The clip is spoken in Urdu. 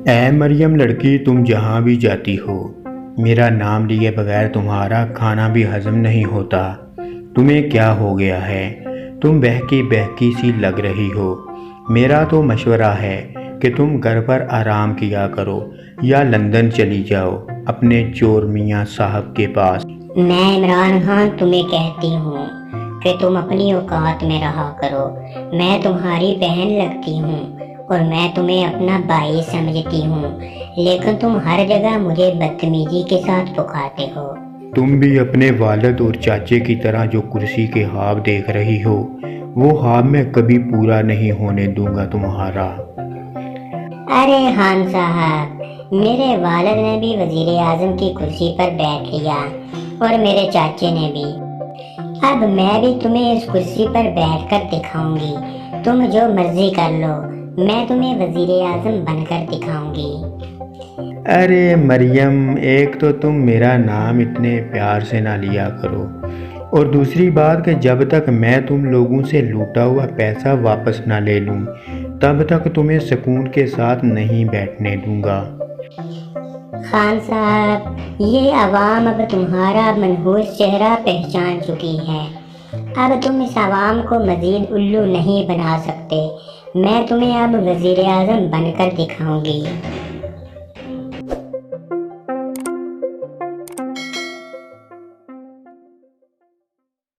اے مریم لڑکی، تم جہاں بھی جاتی ہو، میرا نام لیے بغیر تمہارا کھانا بھی ہضم نہیں ہوتا۔ تمہیں کیا ہو گیا ہے؟ تم بہکی بہکی سی لگ رہی ہو۔ میرا تو مشورہ ہے کہ تم گھر پر آرام کیا کرو یا لندن چلی جاؤ اپنے چور میاں صاحب کے پاس۔ میں عمران خان تمہیں کہتی ہوں کہ تم اپنی اوقات میں رہا کرو۔ میں تمہاری بہن لگتی ہوں اور میں تمہیں اپنا بھائی سمجھتی ہوں، لیکن تم ہر جگہ مجھے بدتمیزی کے ساتھ پکارتے ہو۔ تم بھی اپنے والد اور چاچے کی طرح جو کرسی کے خواب دیکھ رہی ہو، وہ خواب میں کبھی پورا نہیں ہونے دوں گا تمہارا۔ ارے خان صاحب، میرے والد نے بھی وزیر اعظم کی کرسی پر بیٹھ لیا اور میرے چاچے نے بھی۔ اب میں بھی تمہیں اس کرسی پر بیٹھ کر دکھاؤں گی۔ تم جو مرضی کر لو، میں تمہیں وزیر اعظم بن کر دکھاؤں گی۔ ارے مریم، ایک تو تم میرا نام اتنے پیار سے نہ لیا کرو، اور دوسری بات کہ جب تک میں تم لوگوں سے لوٹا ہوا پیسہ واپس نہ لے لوں تب تک تمہیں سکون کے ساتھ نہیں بیٹھنے دوں گا۔ خان صاحب، یہ عوام اب تمہارا منحوس چہرہ پہچان چکی ہے۔ اب تم اس عوام کو مزید الو نہیں بنا سکتے۔ میں تمہیں اب وزیر اعظم بن کر دکھاؤں گی۔